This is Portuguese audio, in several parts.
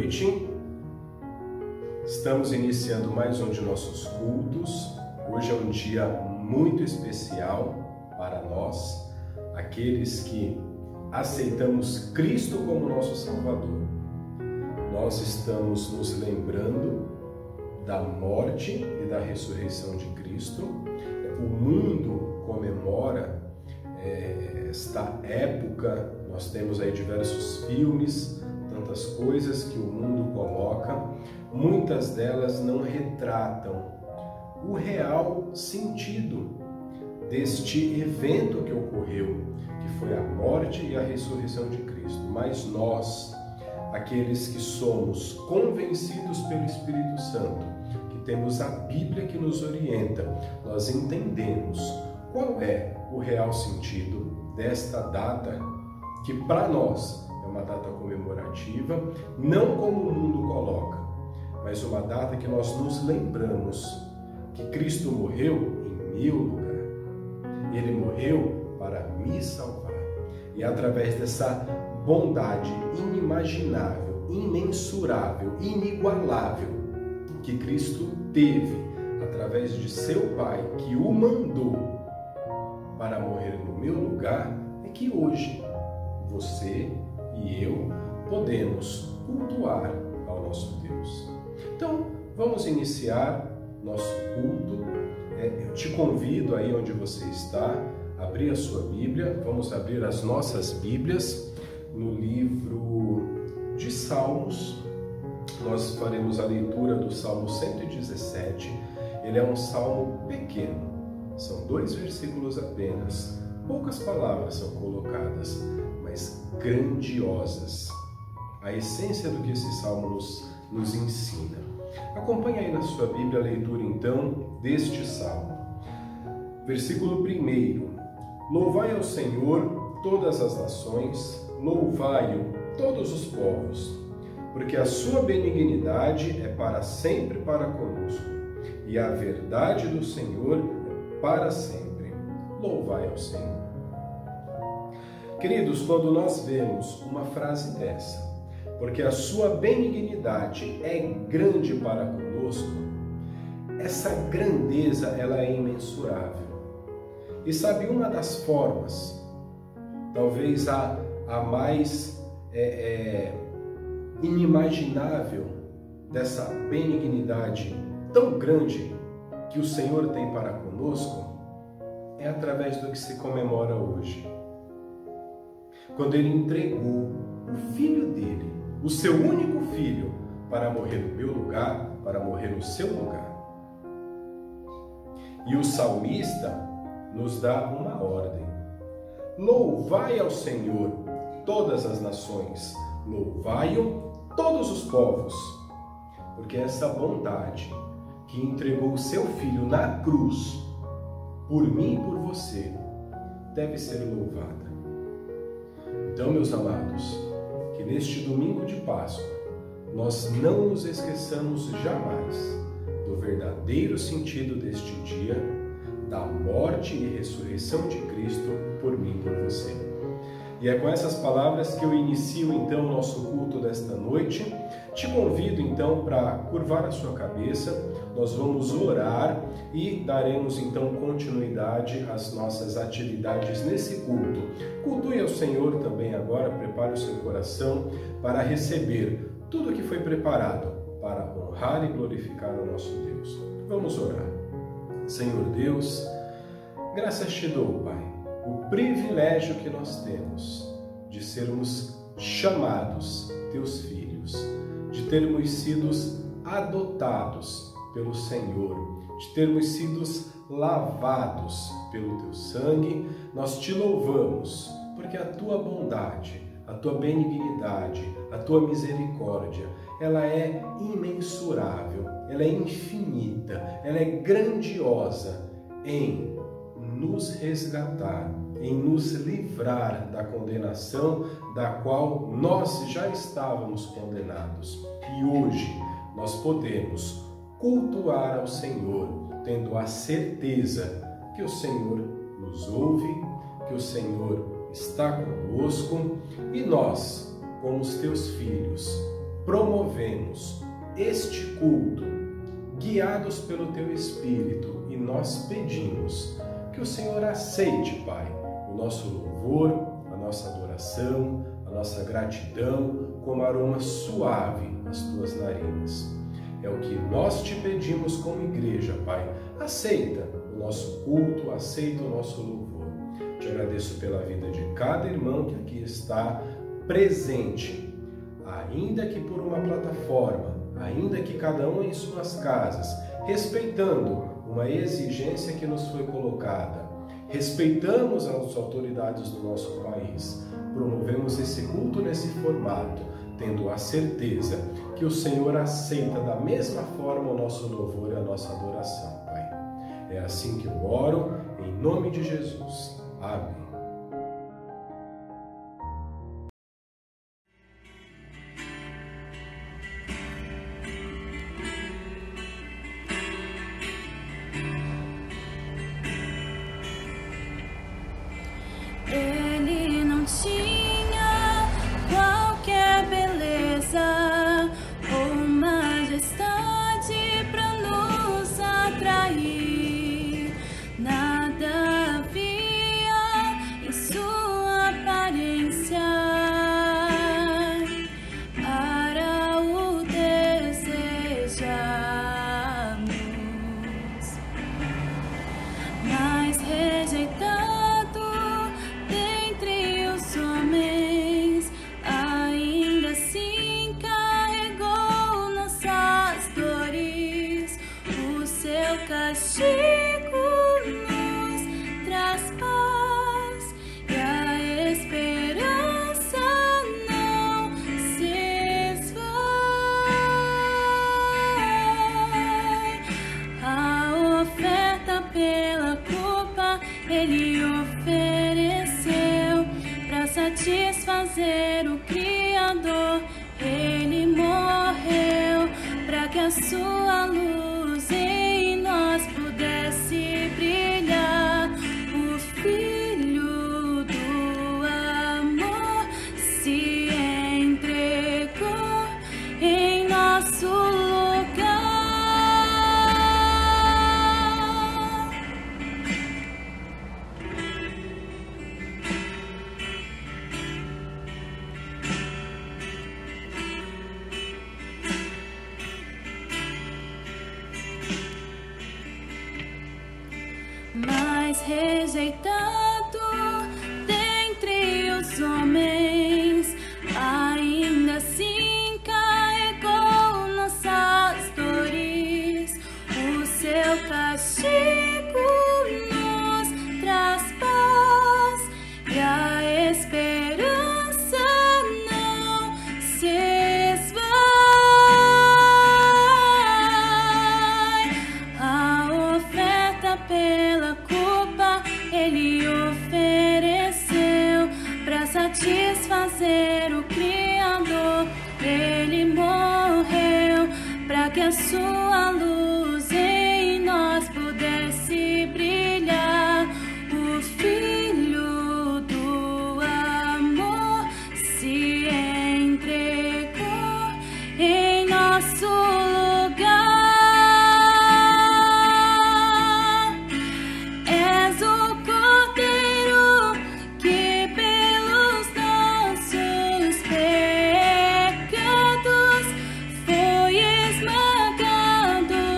noite. Estamos iniciando mais um de nossos cultos. Hoje é um dia muito especial para nós, aqueles que aceitamos Cristo como nosso Salvador. Nós estamos nos lembrando da morte e da ressurreição de Cristo. O mundo comemora esta época. Nós temos aí diversos filmes, tantas coisas que o mundo coloca. Muitas delas não retratam o real sentido deste evento que ocorreu, que foi a morte e a ressurreição de Cristo. Mas nós, aqueles que somos convencidos pelo Espírito Santo, que temos a Bíblia que nos orienta, nós entendemos qual é o real sentido desta data, que para nós é uma data comemorativa, não como o mundo coloca, mas uma data que nós nos lembramos que Cristo morreu em meu lugar. Ele morreu para me salvar. E através dessa bondade inimaginável, imensurável, inigualável que Cristo teve através de seu Pai, que o mandou para morrer no meu lugar, é que hoje você e eu podemos cultuar ao nosso Deus. Então, vamos iniciar nosso culto. Eu te convido aí onde você está, a abrir a sua Bíblia. Vamos abrir as nossas Bíblias no livro de Salmos. Nós faremos a leitura do Salmo 117. Ele é um salmo pequeno, são 2 versículos apenas. Poucas palavras são colocadas, mas grandiosas. A essência do que esse salmo nos ensina. Acompanhe aí na sua Bíblia a leitura então deste salmo. Versículo 1. Louvai ao Senhor todas as nações, louvai-o todos os povos, porque a sua benignidade é para sempre para conosco, e a verdade do Senhor é para sempre. Louvai ao Senhor. Queridos, quando nós vemos uma frase dessa, porque a sua benignidade é grande para conosco, essa grandeza ela é imensurável. E sabe, uma das formas, talvez a mais inimaginável dessa benignidade tão grande que o Senhor tem para conosco, é através do que se comemora hoje. Quando Ele entregou o Filho dele, o seu único Filho, para morrer no meu lugar, para morrer no seu lugar. E o salmista nos dá uma ordem: louvai ao Senhor todas as nações, louvai-o todos os povos, porque essa bondade que entregou o seu Filho na cruz, por mim e por você, deve ser louvada. Então, meus amados, que neste domingo de Páscoa, nós não nos esqueçamos jamais do verdadeiro sentido deste dia, da morte e ressurreição de Cristo por mim e por você. E é com essas palavras que eu inicio então o nosso culto desta noite. Te convido então para curvar a sua cabeça. Nós vamos orar e daremos então continuidade às nossas atividades nesse culto. Cultue ao Senhor também agora, prepare o seu coração para receber tudo que foi preparado para honrar e glorificar o nosso Deus. Vamos orar. Senhor Deus, graças te dou, Pai, o privilégio que nós temos de sermos chamados teus filhos, de termos sido adotados pelo Senhor, de termos sido lavados pelo teu sangue. Nós te louvamos, porque a tua bondade, a tua benignidade, a tua misericórdia, ela é imensurável, ela é infinita, ela é grandiosa em nos resgatar, em nos livrar da condenação da qual nós já estávamos condenados. E hoje nós podemos cultuar ao Senhor, tendo a certeza que o Senhor nos ouve, que o Senhor está conosco, e nós, como os teus filhos, promovemos este culto guiados pelo Teu Espírito e nós pedimos que o Senhor aceite, Pai, o nosso louvor, a nossa adoração, a nossa gratidão como aroma suave às Tuas narinas. É o que nós te pedimos como igreja, Pai. Aceita o nosso culto, aceita o nosso louvor. Te agradeço pela vida de cada irmão que aqui está presente, ainda que por uma plataforma, ainda que cada um em suas casas, respeitando uma exigência que nos foi colocada. Respeitamos as autoridades do nosso país, promovemos esse culto nesse formato, tendo a certeza que o Senhor aceita da mesma forma o nosso louvor e a nossa adoração, Pai. É assim que eu oro, em nome de Jesus. Amém. Ele não tinha qualquer beleza ou majestade para nos atrair. Nada havia em sua aparência para o desejarmos, mas rejeitamos. Castigo nos traz paz e a esperança não se esvai. A oferta pela culpa Ele ofereceu para satisfazer o Criador. Ele morreu para que a sua luz em nós pudesse brilhar. O Filho do amor se entregou em nosso lugar. Mas rejeitado dentre os homens, ainda assim carregou nossas dores. O seu castigo nos traz paz e a esperança não se esvai. A oferta pela culpa Ele ofereceu para satisfazer o Criador. Ele morreu para que a sua luz em nós pudesse brilhar. O Filho do amor se entregou em nosso lugar. És o Cordeiro que pelos nossos pecados foi esmagado.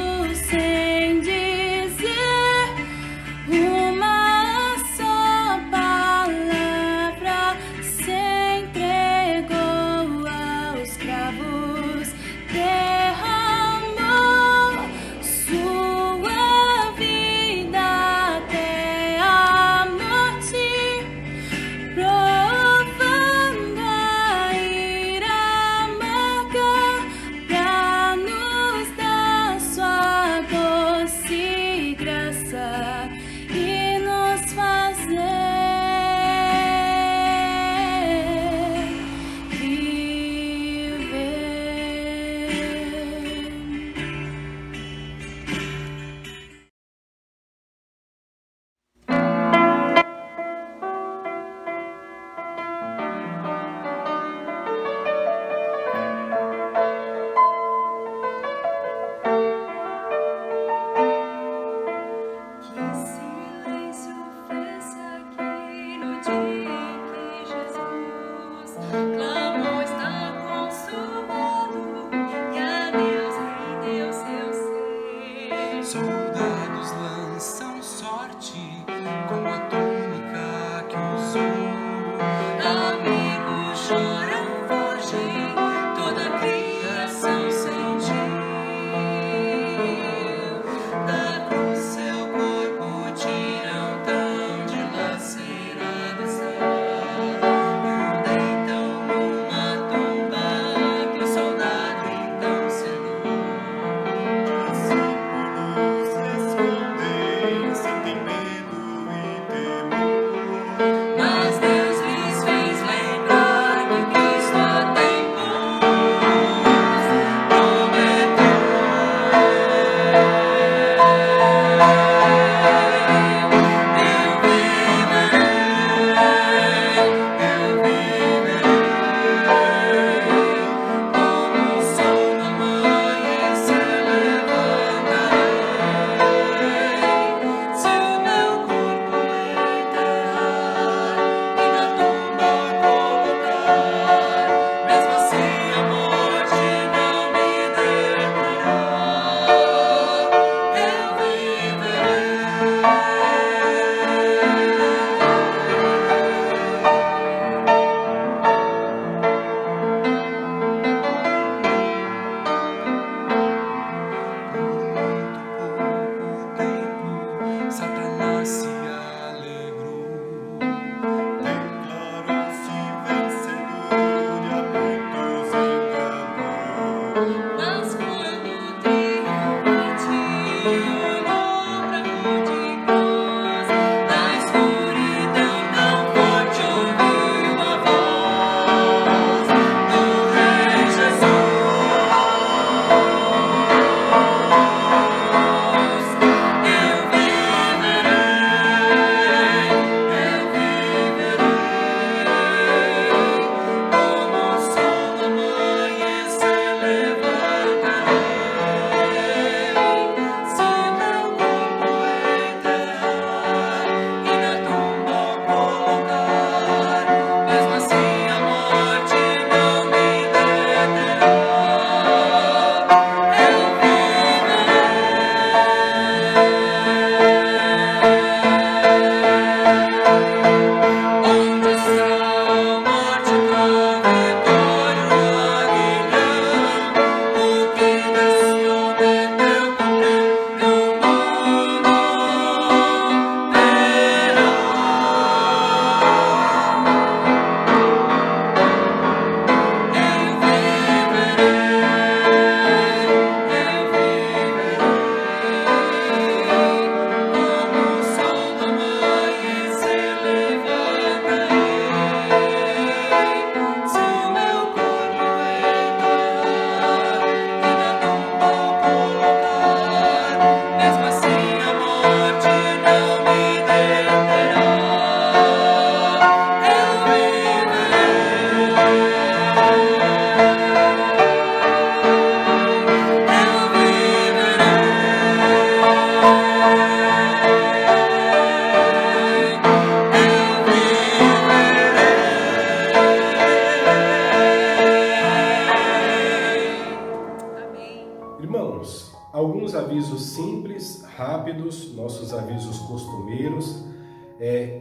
rápidos, nossos avisos costumeiros.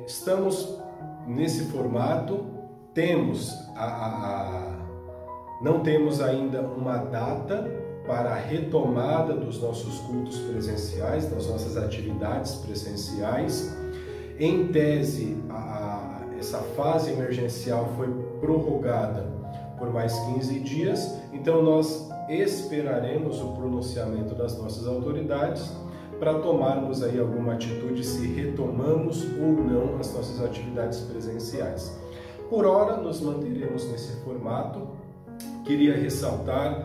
Estamos nesse formato, não temos ainda uma data para a retomada dos nossos cultos presenciais, das nossas atividades presenciais. Em tese, essa fase emergencial foi prorrogada por mais 15 dias, então nós esperaremos o pronunciamento das nossas autoridades para tomarmos aí alguma atitude se retomamos ou não as nossas atividades presenciais. Por hora, nos manteremos nesse formato. Queria ressaltar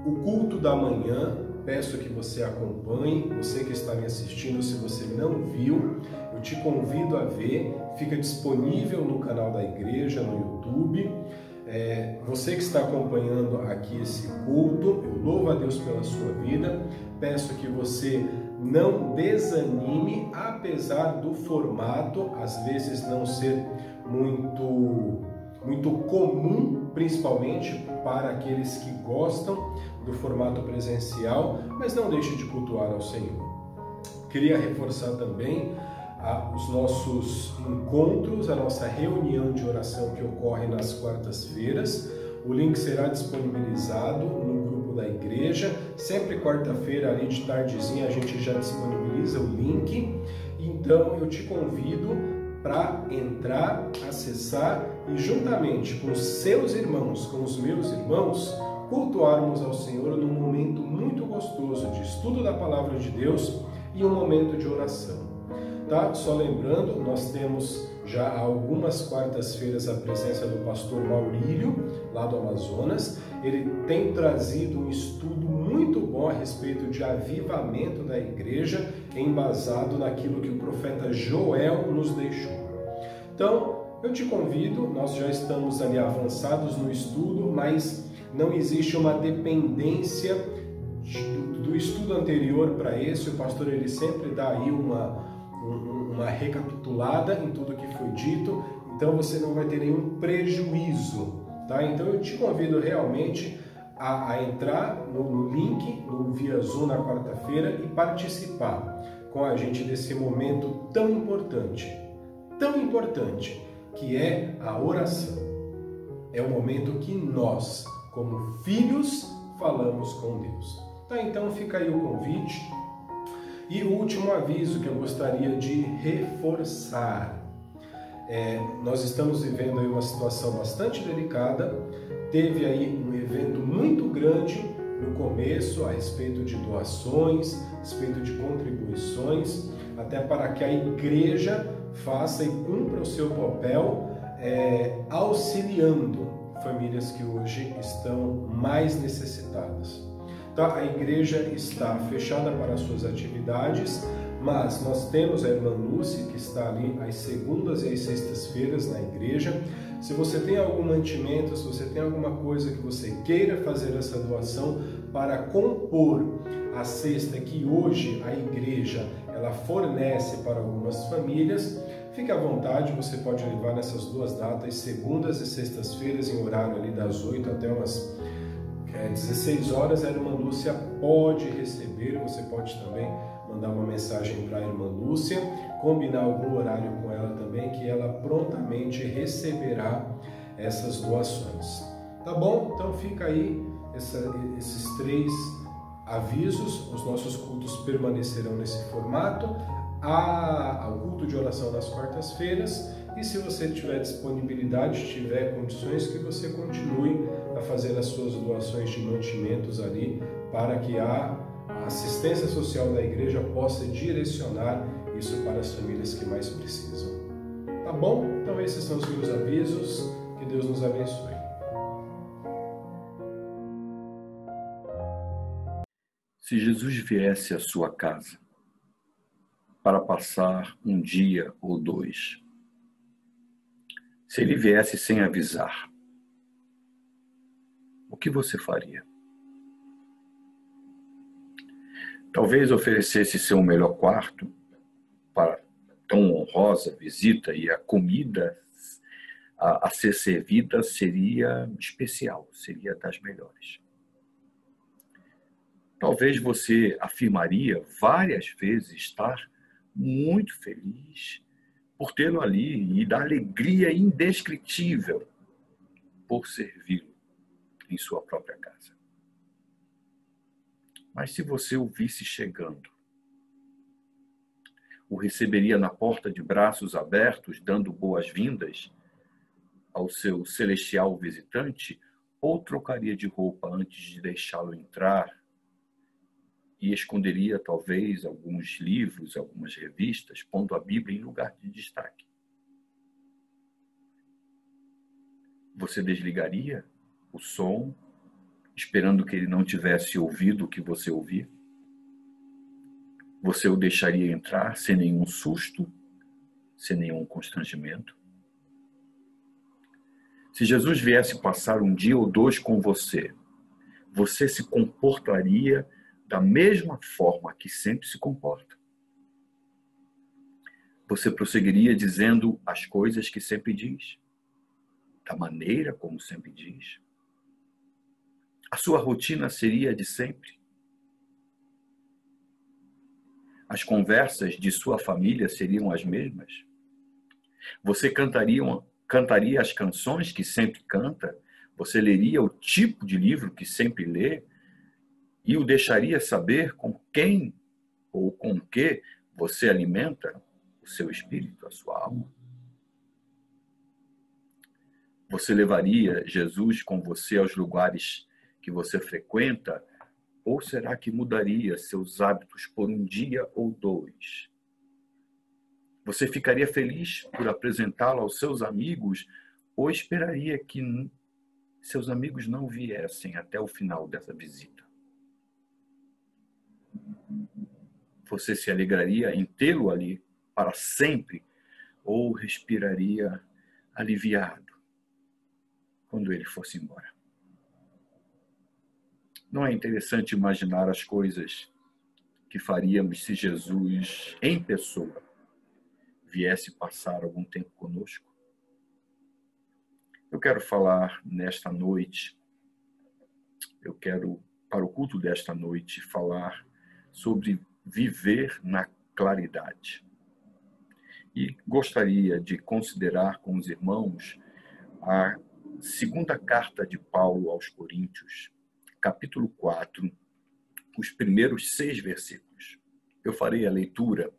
o culto da manhã. Peço que você acompanhe. Você que está me assistindo, se você não viu, eu te convido a ver. Fica disponível no canal da igreja, no YouTube. Você que está acompanhando aqui esse culto, eu louvo a Deus pela sua vida. Peço que você não desanime, apesar do formato às vezes não ser muito comum, principalmente para aqueles que gostam do formato presencial, mas não deixe de cultuar ao Senhor. Queria reforçar também os nossos encontros, a nossa reunião de oração que ocorre nas quartas-feiras. O link será disponibilizado no grupo da igreja. Sempre quarta-feira, ali de tardezinha, a gente já disponibiliza o link. Então, eu te convido para entrar, acessar e juntamente com os seus irmãos, com os meus irmãos, cultuarmos ao Senhor num momento muito gostoso de estudo da Palavra de Deus e um momento de oração. Tá? Só lembrando, nós temos já há algumas quartas-feiras a presença do pastor Maurílio, lá do Amazonas. Ele tem trazido um estudo muito bom a respeito de avivamento da igreja, embasado naquilo que o profeta Joel nos deixou. Então, eu te convido, nós já estamos ali avançados no estudo, mas não existe uma dependência do estudo anterior para esse. O pastor ele sempre dá aí uma recapitulada em tudo que foi dito, então você não vai ter nenhum prejuízo, tá? Então eu te convido realmente a entrar no link, via Zoom na quarta-feira e participar com a gente desse momento tão importante, que é a oração. É o momento que nós, como filhos, falamos com Deus. Tá? Então fica aí o convite. E o último aviso que eu gostaria de reforçar. Nós estamos vivendo aí uma situação bastante delicada. Teve aí um evento muito grande no começo a respeito de doações, a respeito de contribuições, até para que a igreja faça e cumpra o seu papel auxiliando famílias que hoje estão mais necessitadas. A igreja está fechada para as suas atividades, mas nós temos a irmã Lúcia, que está ali às segundas e às sextas-feiras na igreja. Se você tem algum mantimento, se você tem alguma coisa que você queira fazer essa doação para compor a cesta que hoje a igreja ela fornece para algumas famílias, fique à vontade, você pode levar nessas duas datas, segundas e sextas-feiras, em horário ali das 8 até umas 16 horas, a irmã Lúcia pode receber. Você pode também mandar uma mensagem para a irmã Lúcia, combinar algum horário com ela também, que ela prontamente receberá essas doações. Tá bom? Então fica aí esses 3 avisos. Os nossos cultos permanecerão nesse formato. Ao culto de oração nas quartas-feiras, e se você tiver disponibilidade, tiver condições, que você continue a fazer as suas doações de mantimentos ali, para que a assistência social da igreja possa direcionar isso para as famílias que mais precisam. Tá bom? Então esses são os meus avisos. Que Deus nos abençoe. Se Jesus viesse à sua casa para passar um dia ou 2, se ele viesse sem avisar, o que você faria? Talvez oferecesse seu melhor quarto para tão honrosa visita, e a comida a ser servida seria especial, seria das melhores. Talvez você afirmaria várias vezes estar muito feliz por tê-lo ali e da alegria indescritível por servi-lo em sua própria casa. Mas se você o visse chegando, o receberia na porta de braços abertos, dando boas-vindas ao seu celestial visitante, ou trocaria de roupa antes de deixá-lo entrar e esconderia talvez alguns livros, algumas revistas, pondo a Bíblia em lugar de destaque? Você desligaria o som, esperando que ele não tivesse ouvido o que você ouvia? Você o deixaria entrar sem nenhum susto, sem nenhum constrangimento? Se Jesus viesse passar um dia ou dois com você, você se comportaria da mesma forma que sempre se comporta? Você prosseguiria dizendo as coisas que sempre diz? Da maneira como sempre diz? A sua rotina seria a de sempre? As conversas de sua família seriam as mesmas? Você cantaria as canções que sempre canta? Você leria o tipo de livro que sempre lê? E o deixaria saber com quem ou com que você alimenta o seu espírito, a sua alma? Você levaria Jesus com você aos lugares que você frequenta? Ou será que mudaria seus hábitos por um dia ou dois? Você ficaria feliz por apresentá-lo aos seus amigos? Ou esperaria que seus amigos não viessem até o final dessa visita? Você se alegraria em tê-lo ali para sempre? Ou respiraria aliviado quando ele fosse embora? Não é interessante imaginar as coisas que faríamos se Jesus, em pessoa, viesse passar algum tempo conosco? Eu quero falar nesta noite, eu quero, para o culto desta noite, falar sobre viver na claridade. E gostaria de considerar com os irmãos a segunda carta de Paulo aos Coríntios, capítulo 4, os primeiros 6 versículos. Eu farei a leitura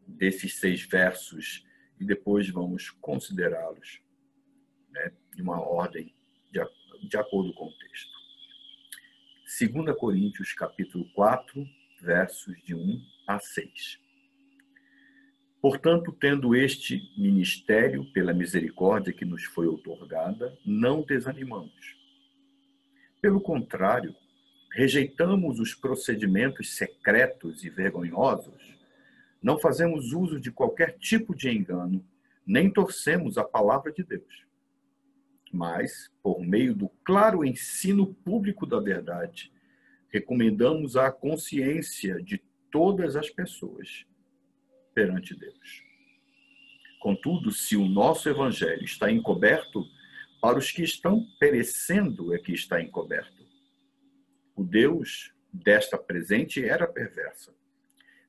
desses 6 versos e depois vamos considerá-los, né, em uma ordem de acordo com o texto. 2 Coríntios, capítulo 4, versos de 1 a 6. Portanto, tendo este ministério pela misericórdia que nos foi outorgada, não desanimamos. Pelo contrário, rejeitamos os procedimentos secretos e vergonhosos, não fazemos uso de qualquer tipo de engano, nem torcemos a palavra de Deus. Mas, por meio do claro ensino público da verdade, recomendamos a consciência de todas as pessoas perante Deus. Contudo, se o nosso evangelho está encoberto, para os que estão perecendo é que está encoberto. O Deus desta presente era perversa.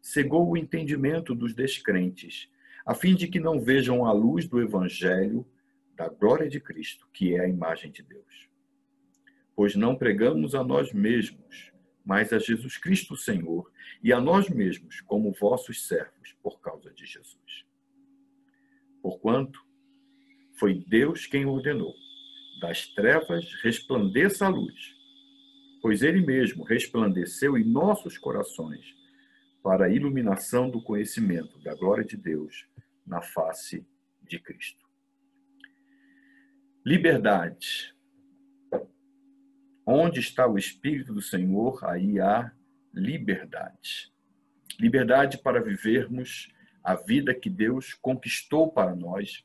Cegou o entendimento dos descrentes, a fim de que não vejam a luz do evangelho da glória de Cristo, que é a imagem de Deus. Pois não pregamos a nós mesmos, mas a Jesus Cristo Senhor, e a nós mesmos como vossos servos, por causa de Jesus. Porquanto foi Deus quem ordenou: das trevas resplandeça a luz, pois Ele mesmo resplandeceu em nossos corações para a iluminação do conhecimento da glória de Deus na face de Cristo. Liberdade. Onde está o Espírito do Senhor, aí há liberdade. Liberdade para vivermos a vida que Deus conquistou para nós.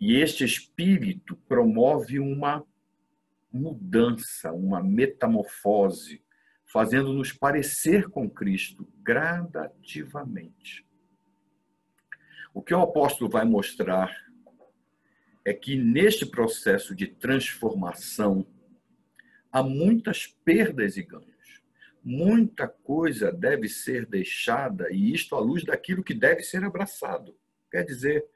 E este Espírito promove uma mudança, uma metamorfose, fazendo-nos parecer com Cristo gradativamente. O que o apóstolo vai mostrar é que neste processo de transformação há muitas perdas e ganhos. muita coisa deve ser deixada, e isto à luz daquilo que deve ser abraçado. Quer dizer,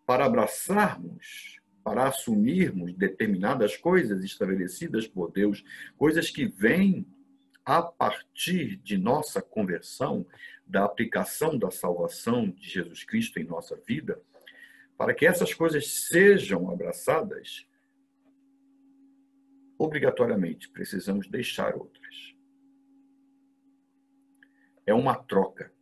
para abraçarmos, para assumirmos determinadas coisas estabelecidas por Deus, coisas que vêm a partir de nossa conversão, da aplicação da salvação de Jesus Cristo em nossa vida, para que essas coisas sejam abraçadas, obrigatoriamente precisamos deixar outras. É uma troca.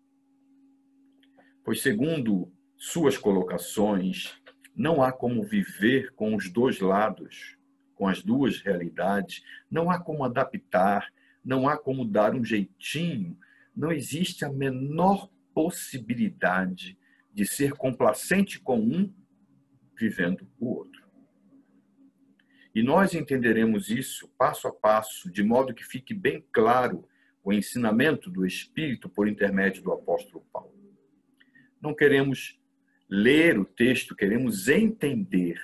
Pois, segundo suas colocações, não há como viver com os dois lados, com as duas realidades, não há como adaptar, não há como dar um jeitinho, não existe a menor possibilidade de ser complacente com um, vivendo o outro. E nós entenderemos isso passo a passo, de modo que fique bem claro o ensinamento do Espírito por intermédio do apóstolo Paulo. Não queremos ler o texto, queremos entender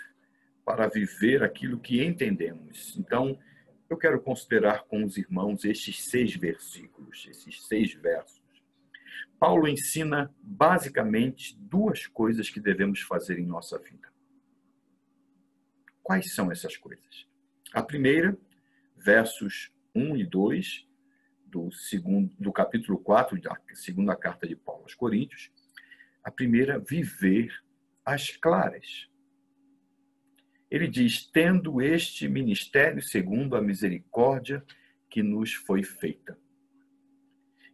para viver aquilo que entendemos. Então, eu quero considerar com os irmãos estes 6 versículos, esses 6 versos. Paulo ensina basicamente 2 coisas que devemos fazer em nossa vida. Quais são essas coisas? A primeira, versos 1 e 2 do capítulo 4 da segunda carta de Paulo aos Coríntios. A primeira, viver às claras. Ele diz, tendo este ministério segundo a misericórdia que nos foi feita.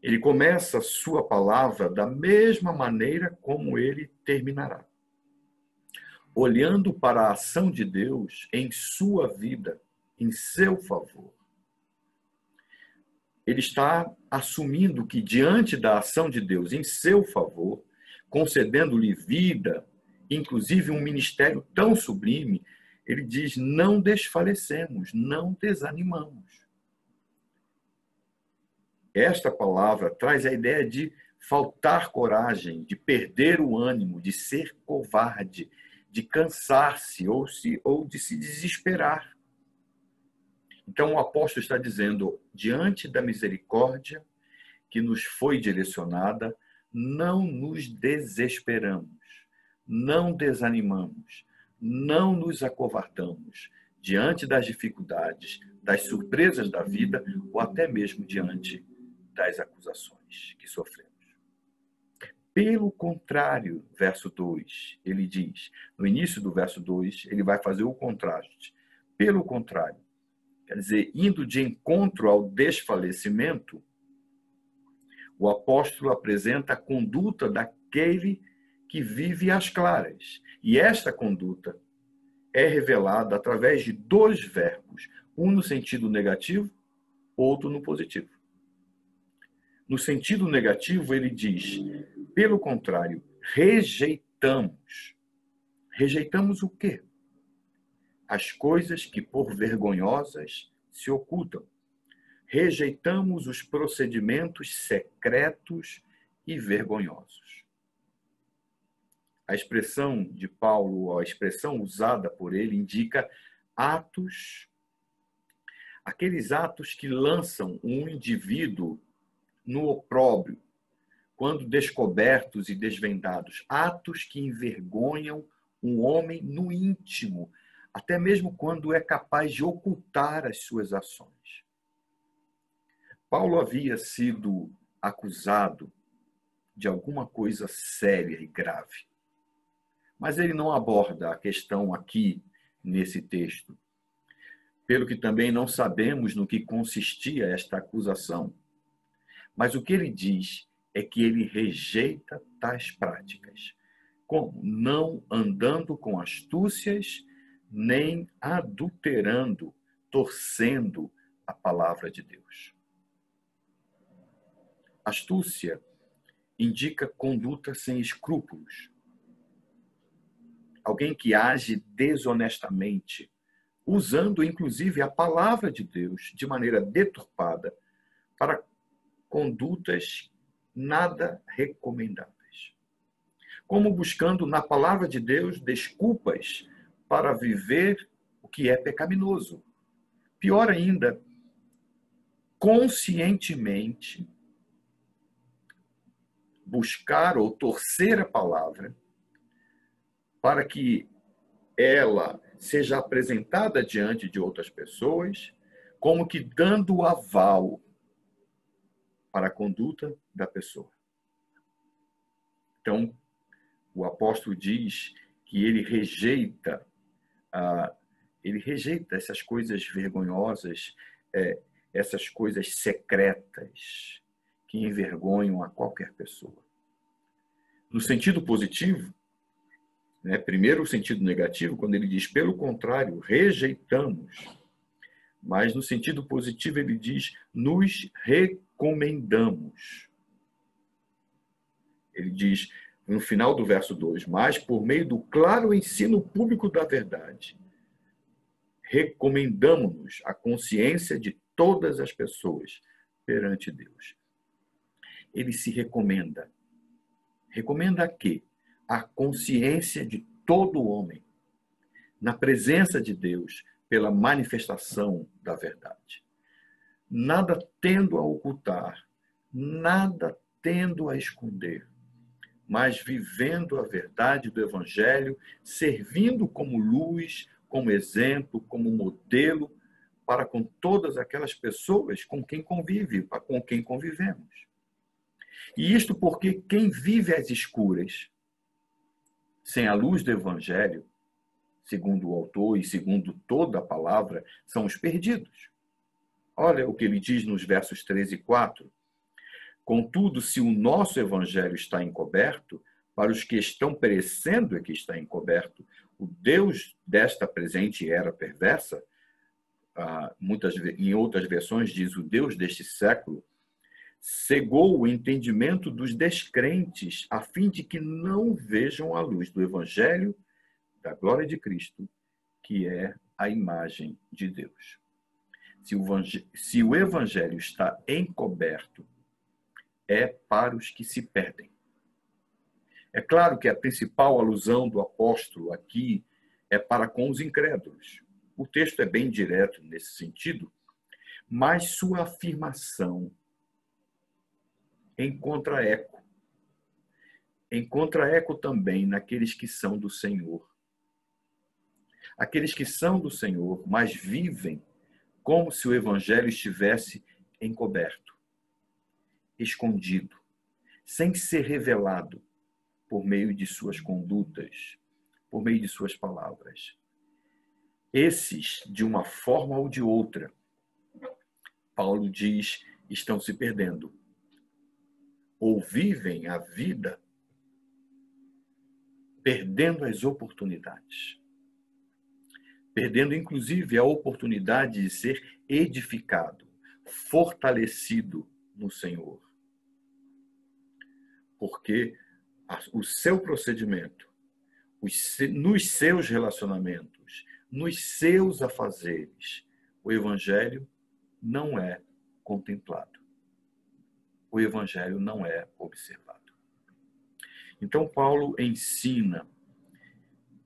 Ele começa a sua palavra da mesma maneira como ele terminará. Olhando para a ação de Deus em sua vida, em seu favor. Ele está assumindo que diante da ação de Deus em seu favor, concedendo-lhe vida, inclusive um ministério tão sublime, ele diz, não desfalecemos, não desanimamos. Esta palavra traz a ideia de faltar coragem, de perder o ânimo, de ser covarde, de cansar-se ou de se desesperar. Então o apóstolo está dizendo, diante da misericórdia que nos foi direcionada, não nos desesperamos, não desanimamos, não nos acovardamos diante das dificuldades, das surpresas da vida ou até mesmo diante das acusações que sofremos. Pelo contrário, verso 2, ele diz, no início do verso 2, ele vai fazer o contraste. Pelo contrário, quer dizer, indo de encontro ao desfalecimento, o apóstolo apresenta a conduta daquele que vive às claras. E esta conduta é revelada através de 2 verbos, um no sentido negativo, outro no positivo. No sentido negativo, ele diz, pelo contrário, rejeitamos. Rejeitamos o quê? As coisas que por vergonhosas se ocultam. Rejeitamos os procedimentos secretos e vergonhosos. A expressão de Paulo, a expressão usada por ele, indica atos, aqueles atos que lançam um indivíduo no opróbrio, quando descobertos e desvendados, atos que envergonham um homem no íntimo, até mesmo quando é capaz de ocultar as suas ações. Paulo havia sido acusado de alguma coisa séria e grave, mas ele não aborda a questão aqui nesse texto, pelo que também não sabemos no que consistia esta acusação. Mas o que ele diz é que ele rejeita tais práticas, como não andando com astúcias, nem adulterando, torcendo a palavra de Deus. Astúcia indica conduta sem escrúpulos. Alguém que age desonestamente, usando inclusive a palavra de Deus de maneira deturpada para condutas nada recomendáveis. Como buscando na palavra de Deus desculpas para viver o que é pecaminoso. Pior ainda, conscientemente buscar ou torcer a palavra para que ela seja apresentada diante de outras pessoas, como que dando aval para a conduta da pessoa. Então, o apóstolo diz que ele rejeita essas coisas vergonhosas, essas coisas secretas que envergonham a qualquer pessoa. No sentido positivo, né, primeiro o sentido negativo, quando ele diz, pelo contrário, rejeitamos. Mas no sentido positivo ele diz, nos recomendamos. Ele diz, no final do verso 2, mas por meio do claro ensino público da verdade, recomendamos-nos a consciência de todas as pessoas perante Deus. Ele se recomenda. Recomenda a quê? A consciência de todo homem, na presença de Deus, pela manifestação da verdade. Nada tendo a ocultar, nada tendo a esconder, mas vivendo a verdade do Evangelho, servindo como luz, como exemplo, como modelo, para com todas aquelas pessoas com quem convive, com quem convivemos. E isto porque quem vive às escuras, sem a luz do Evangelho, segundo o autor e segundo toda a palavra, são os perdidos. Olha o que ele diz nos versos 3 e 4. Contudo, se o nosso Evangelho está encoberto, para os que estão perecendo é que está encoberto, o Deus desta presente era perversa, em outras versões diz o Deus deste século, cegou o entendimento dos descrentes, a fim de que não vejam a luz do Evangelho da glória de Cristo, que é a imagem de Deus. Se o Evangelho está encoberto, é para os que se perdem. É claro que a principal alusão do apóstolo aqui é para com os incrédulos. O texto é bem direto nesse sentido, mas sua afirmação encontra eco. Encontra eco também naqueles que são do Senhor. Aqueles que são do Senhor, mas vivem como se o Evangelho estivesse encoberto, escondido, sem ser revelado por meio de suas condutas, por meio de suas palavras. Esses, de uma forma ou de outra, Paulo diz, estão se perdendo. Ou vivem a vida perdendo as oportunidades. Perdendo, inclusive, a oportunidade de ser edificado, fortalecido no Senhor. Porque o seu procedimento, nos seus relacionamentos, nos seus afazeres, o Evangelho não é contemplado. O Evangelho não é observado. Então, Paulo ensina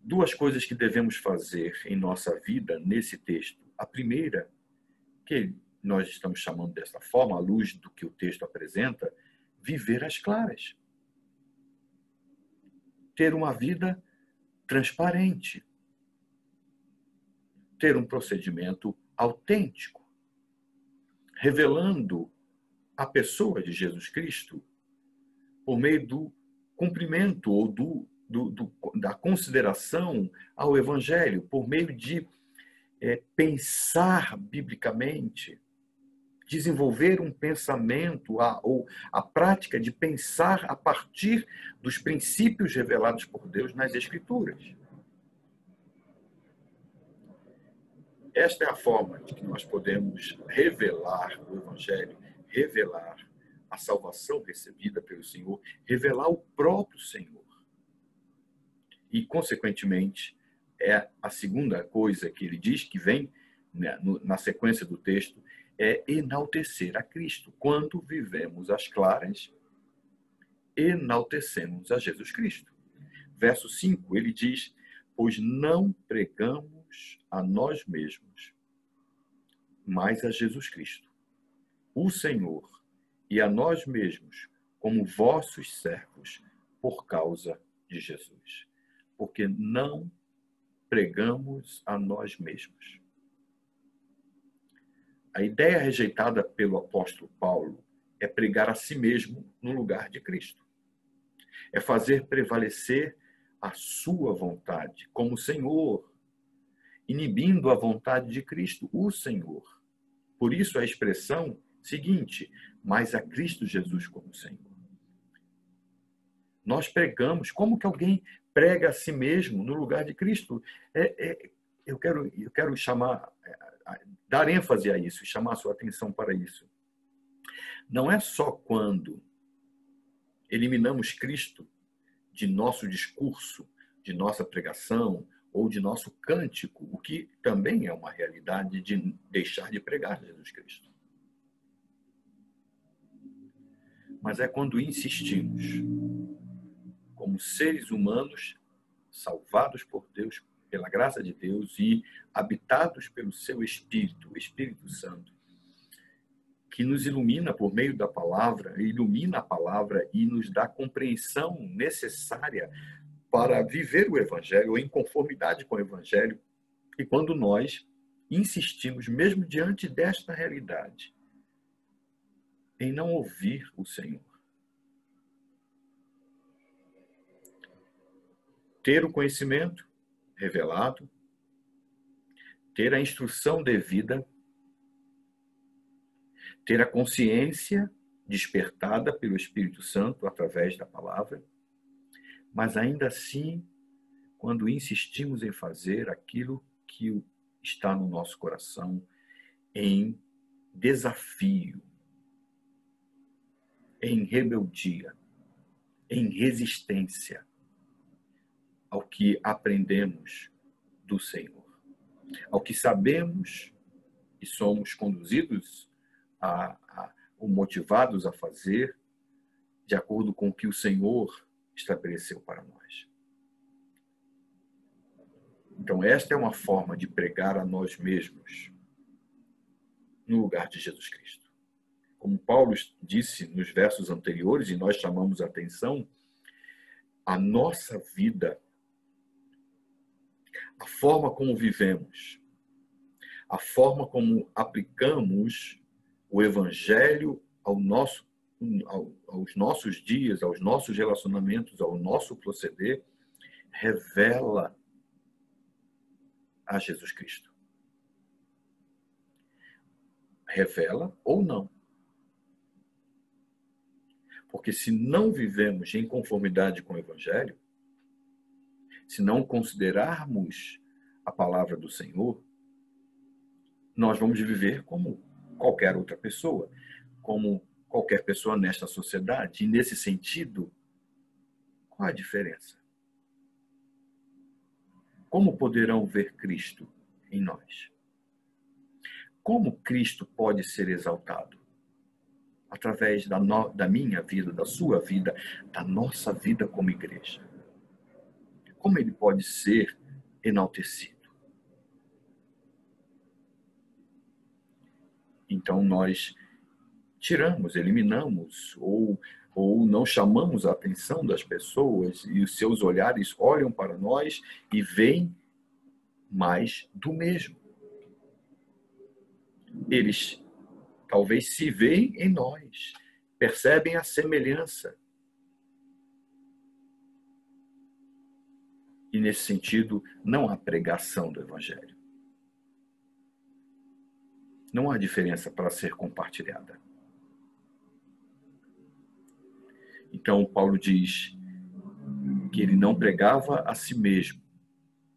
duas coisas que devemos fazer em nossa vida nesse texto. A primeira, que nós estamos chamando desta forma, à luz do que o texto apresenta, viver às claras. Ter uma vida transparente. Ter um procedimento autêntico, revelando a pessoa de Jesus Cristo por meio do cumprimento ou da consideração ao Evangelho, por meio de pensar biblicamente, desenvolver um pensamento ou a prática de pensar a partir dos princípios revelados por Deus nas Escrituras. Esta é a forma de que nós podemos revelar o Evangelho, revelar a salvação recebida pelo Senhor, revelar o próprio Senhor. E, consequentemente, é a segunda coisa que ele diz, que vem na sequência do texto, é enaltecer a Cristo. Quando vivemos às claras, enaltecemos a Jesus Cristo. Verso 5, ele diz, pois não pregamos a nós mesmos, mas a Jesus Cristo. o Senhor e a nós mesmos como vossos servos por causa de Jesus. Porque não pregamos a nós mesmos. A ideia rejeitada pelo apóstolo Paulo é pregar a si mesmo no lugar de Cristo. É fazer prevalecer a sua vontade como Senhor, inibindo a vontade de Cristo, o Senhor. Por isso a expressão seguinte, mas a Cristo Jesus como Senhor. Nós pregamos, como que alguém prega a si mesmo no lugar de Cristo? Eu quero dar ênfase a isso, chamar a sua atenção para isso. Não é só quando eliminamos Cristo de nosso discurso, de nossa pregação ou de nosso cântico, o que também é uma realidade de deixar de pregar Jesus Cristo. Mas é quando insistimos, como seres humanos salvados por Deus, pela graça de Deus e habitados pelo seu Espírito, o Espírito Santo, que nos ilumina por meio da palavra, ilumina a palavra e nos dá a compreensão necessária para viver o Evangelho, ou em conformidade com o Evangelho. E quando nós insistimos, mesmo diante desta realidade, em não ouvir o Senhor, ter o conhecimento revelado, ter a instrução devida, ter a consciência despertada pelo Espírito Santo através da palavra, mas ainda assim, quando insistimos em fazer aquilo que está no nosso coração, em desafio, em rebeldia, em resistência ao que aprendemos do Senhor, ao que sabemos e somos conduzidos ou motivados a fazer de acordo com o que o Senhor estabeleceu para nós. Então, esta é uma forma de pregar a nós mesmos no lugar de Jesus Cristo. Como Paulo disse nos versos anteriores, e nós chamamos a atenção, a nossa vida, a forma como vivemos, a forma como aplicamos o Evangelho aos nossos dias, aos nossos relacionamentos, ao nosso proceder, revela a Jesus Cristo. Revela ou não. Porque se não vivemos em conformidade com o Evangelho, se não considerarmos a palavra do Senhor, nós vamos viver como qualquer outra pessoa, como qualquer pessoa nesta sociedade. E nesse sentido, qual a diferença? Como poderão ver Cristo em nós? Como Cristo pode ser exaltado? Através da minha vida, da sua vida, da nossa vida como igreja. Como ele pode ser enaltecido? Então nós tiramos, eliminamos ou não chamamos a atenção das pessoas e os seus olhares olham para nós e veem mais do mesmo. Eles talvez se veem em nós, percebem a semelhança. E nesse sentido, não há pregação do Evangelho. Não há diferença para ser compartilhada. Então, Paulo diz que ele não pregava a si mesmo,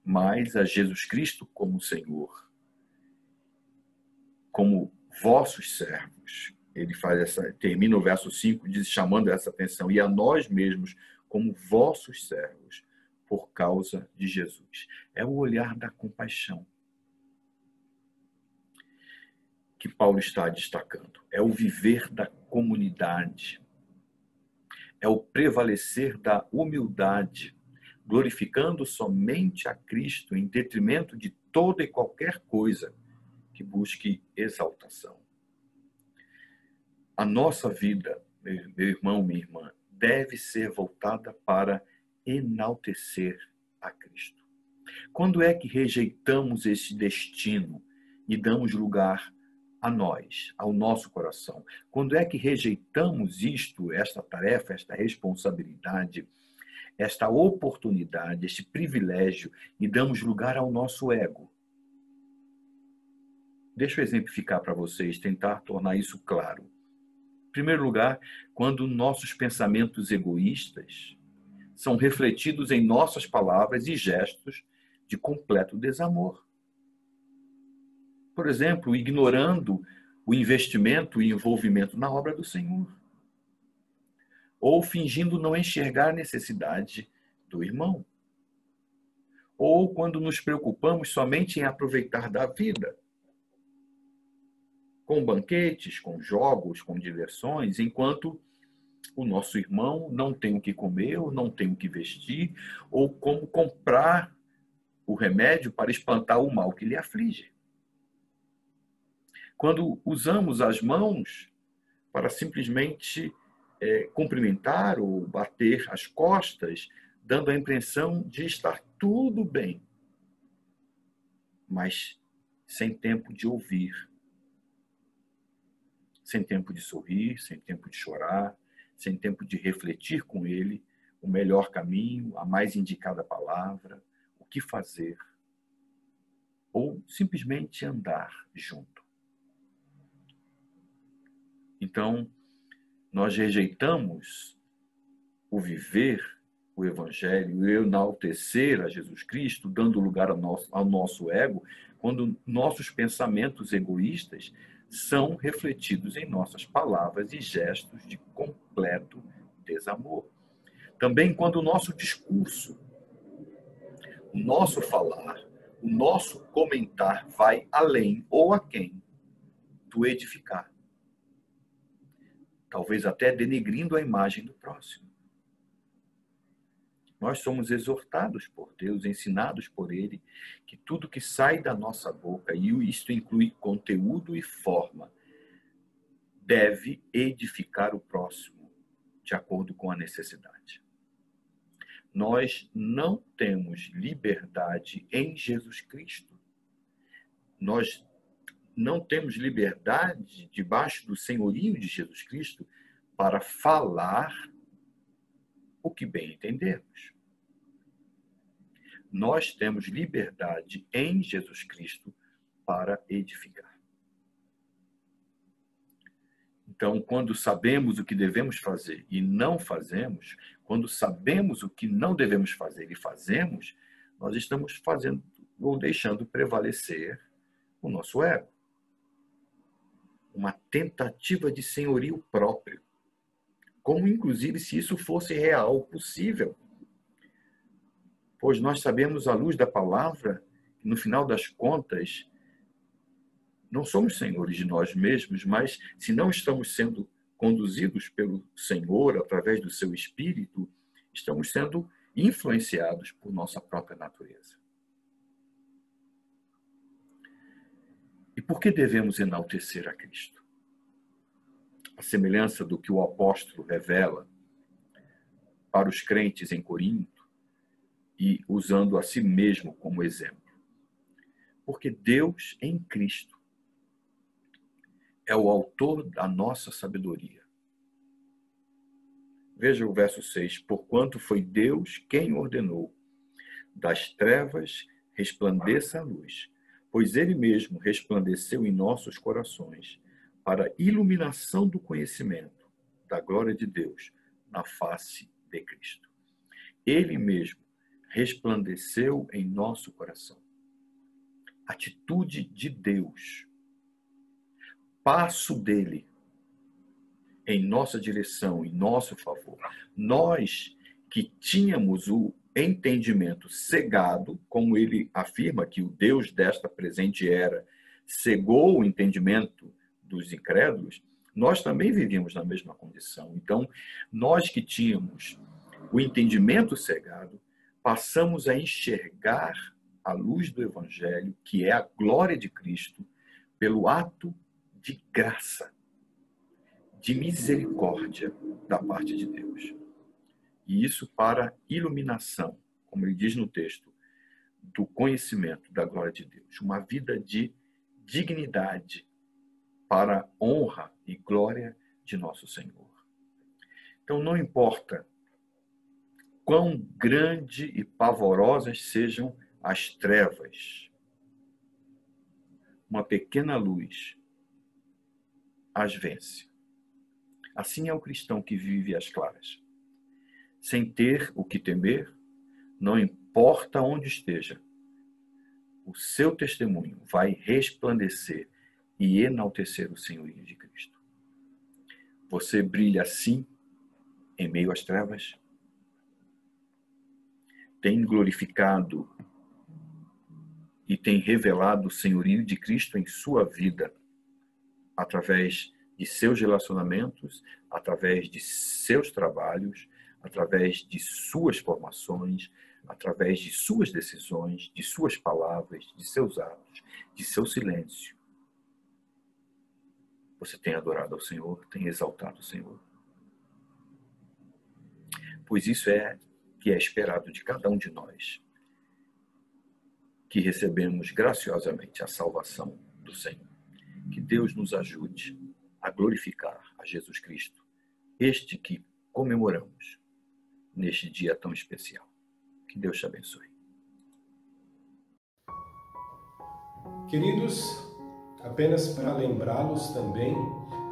mas a Jesus Cristo como Senhor, como vossos servos. Ele termina o verso 5 chamando essa atenção, e a nós mesmos como vossos servos, por causa de Jesus. É o olhar da compaixão que Paulo está destacando. É o viver da comunidade. É o prevalecer da humildade, glorificando somente a Cristo em detrimento de toda e qualquer coisa que busque exaltação. A nossa vida, meu irmão, minha irmã, deve ser voltada para enaltecer a Cristo. Quando é que rejeitamos esse destino e damos lugar a nós, ao nosso coração? Quando é que rejeitamos esta tarefa, esta responsabilidade, esta oportunidade, este privilégio e damos lugar ao nosso ego? Deixa eu exemplificar para vocês, tentar tornar isso claro. Em primeiro lugar, quando nossos pensamentos egoístas são refletidos em nossas palavras e gestos de completo desamor. Por exemplo, ignorando o investimento e envolvimento na obra do Senhor. Ou fingindo não enxergar a necessidade do irmão. Ou quando nos preocupamos somente em aproveitar da vida. Com banquetes, com jogos, com diversões, enquanto o nosso irmão não tem o que comer, ou não tem o que vestir, ou como comprar o remédio para espantar o mal que lhe aflige. Quando usamos as mãos para simplesmente cumprimentar ou bater as costas, dando a impressão de estar tudo bem, mas sem tempo de ouvir, sem tempo de sorrir, sem tempo de chorar, sem tempo de refletir com ele o melhor caminho, a mais indicada palavra, o que fazer, ou simplesmente andar junto. Então, nós rejeitamos o viver o Evangelho, o enaltecer a Jesus Cristo, dando lugar ao nosso ego, quando nossos pensamentos egoístas são refletidos em nossas palavras e gestos de completo desamor. Também quando o nosso discurso, o nosso falar, o nosso comentar vai além ou aquém do edificar. Talvez até denegrindo a imagem do próximo. Nós somos exortados por Deus, ensinados por Ele, que tudo que sai da nossa boca, e isto inclui conteúdo e forma, deve edificar o próximo, de acordo com a necessidade. Nós não temos liberdade em Jesus Cristo. Nós não temos liberdade debaixo do senhorio de Jesus Cristo para falar o que bem entendermos. Nós temos liberdade em Jesus Cristo para edificar. Então, quando sabemos o que devemos fazer e não fazemos, quando sabemos o que não devemos fazer e fazemos, nós estamos fazendo ou deixando prevalecer o nosso ego. Uma tentativa de senhorio próprio. Como, inclusive, se isso fosse real, possível. Pois nós sabemos, à luz da palavra, que no final das contas, não somos senhores de nós mesmos, mas se não estamos sendo conduzidos pelo Senhor, através do seu Espírito, estamos sendo influenciados por nossa própria natureza. E por que devemos enaltecer a Cristo? A semelhança do que o apóstolo revela para os crentes em Corinto e usando a si mesmo como exemplo. Porque Deus em Cristo é o autor da nossa sabedoria. Veja o verso 6. Porquanto foi Deus quem ordenou das trevas resplandeça a luz, pois Ele mesmo resplandeceu em nossos corações para a iluminação do conhecimento da glória de Deus na face de Cristo. Ele mesmo resplandeceu em nosso coração. Atitude de Deus. Passo dele em nossa direção, em nosso favor. Nós que tínhamos o entendimento cegado, como ele afirma que o Deus desta presente era cegou o entendimento dos incrédulos, nós também vivíamos na mesma condição. Então, nós que tínhamos o entendimento cegado, passamos a enxergar a luz do Evangelho, que é a glória de Cristo, pelo ato de graça, de misericórdia da parte de Deus. E isso para iluminação, como ele diz no texto, do conhecimento da glória de Deus. Uma vida de dignidade para a honra e glória de nosso Senhor. Então, não importa quão grande e pavorosas sejam as trevas, uma pequena luz as vence. Assim é o cristão que vive às claras. Sem ter o que temer, não importa onde esteja, o seu testemunho vai resplandecer e enaltecer o senhorio de Cristo. Você brilha assim em meio às trevas? Tem glorificado e tem revelado o senhorio de Cristo em sua vida através de seus relacionamentos, através de seus trabalhos, através de suas formações, através de suas decisões, de suas palavras, de seus atos, de seu silêncio. Você tem adorado ao Senhor, tem exaltado o Senhor. Pois isso é que é esperado de cada um de nós, que recebemos graciosamente a salvação do Senhor. Que Deus nos ajude a glorificar a Jesus Cristo, este que comemoramos neste dia tão especial. Que Deus te abençoe. Queridos, apenas para lembrá-los também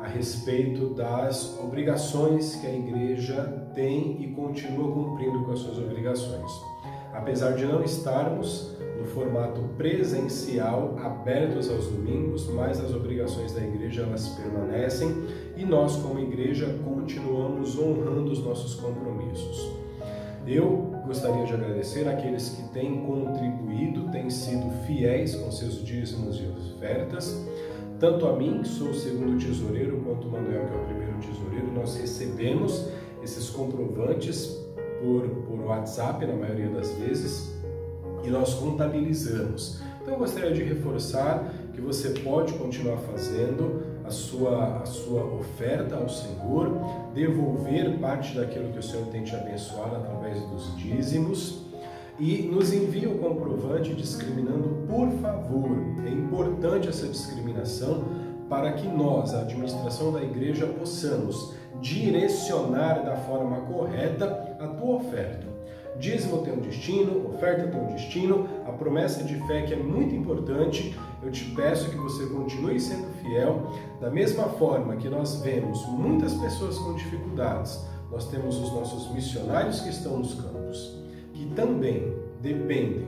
a respeito das obrigações que a igreja tem e continua cumprindo com as suas obrigações. Apesar de não estarmos no formato presencial, abertos aos domingos, mas as obrigações da igreja elas permanecem e nós, como igreja, continuamos honrando os nossos compromissos. Eu gostaria de agradecer àqueles que têm contribuído, têm sido fiéis com seus dízimos e ofertas. Tanto a mim, que sou o segundo tesoureiro, quanto o Manuel, que é o primeiro tesoureiro, nós recebemos esses comprovantes por WhatsApp, na maioria das vezes, e nós contabilizamos. Então eu gostaria de reforçar que você pode continuar fazendo a sua oferta ao Senhor, devolver parte daquilo que o Senhor tem te abençoado através dos dízimos, e nos envia o comprovante discriminando, por favor. É importante essa discriminação para que nós, a administração da igreja, possamos direcionar da forma correta a tua oferta. Dízimo tem um destino, oferta tem um destino, a promessa de fé que é muito importante. Eu te peço que você continue sendo fiel, da mesma forma que nós vemos muitas pessoas com dificuldades. Nós temos os nossos missionários que estão nos campos, que também dependem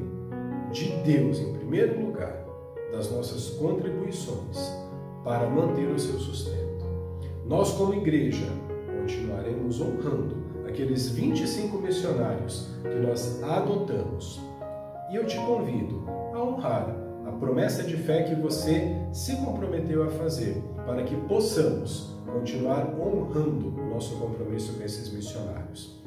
de Deus, em primeiro lugar, das nossas contribuições para manter o seu sustento. Nós, como igreja, continuaremos honrando aqueles 25 missionários que nós adotamos. E eu te convido a honrar a promessa de fé que você se comprometeu a fazer, para que possamos continuar honrando o nosso compromisso com esses missionários.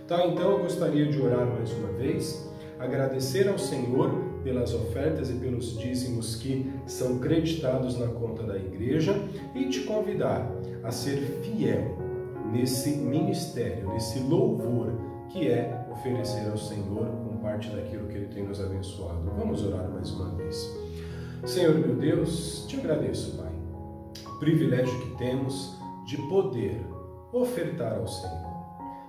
Tá, então eu gostaria de orar mais uma vez, agradecer ao Senhor pelas ofertas e pelos dízimos que são creditados na conta da igreja e te convidar a ser fiel nesse ministério, nesse louvor que é oferecer ao Senhor com parte daquilo que Ele tem nos abençoado. Vamos orar mais uma vez. Senhor meu Deus, te agradeço, Pai, o privilégio que temos de poder ofertar ao Senhor.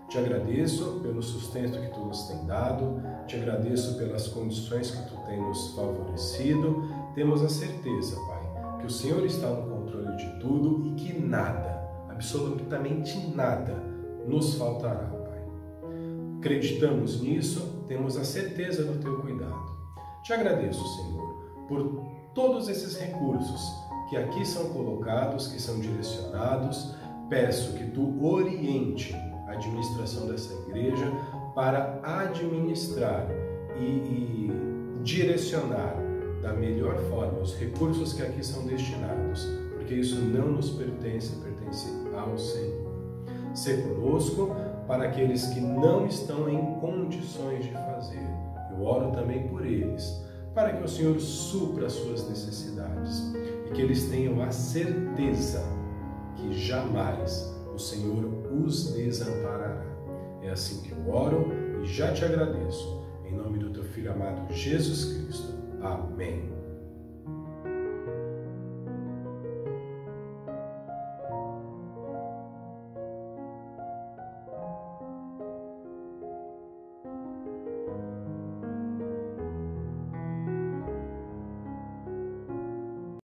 Te agradeço pelo sustento que Tu nos tem dado, te agradeço pelas condições que Tu tem nos favorecido. Temos a certeza, Pai, que o Senhor está no controle de tudo e que nada, absolutamente nada, nos faltará, Pai. Acreditamos nisso, temos a certeza do Teu cuidado. Te agradeço, Senhor, por todos esses recursos que aqui são colocados, que são direcionados. Peço que Tu oriente a administração dessa igreja para administrar e direcionar da melhor forma os recursos que aqui são destinados, porque isso não nos pertence, pertence ao Senhor. Sê conosco para aqueles que não estão em condições de fazer. Eu oro também por eles, para que o Senhor supra as suas necessidades e que eles tenham a certeza que jamais o Senhor os desamparará. É assim que eu oro e já te agradeço. Em nome do teu Filho amado Jesus Cristo. Amém.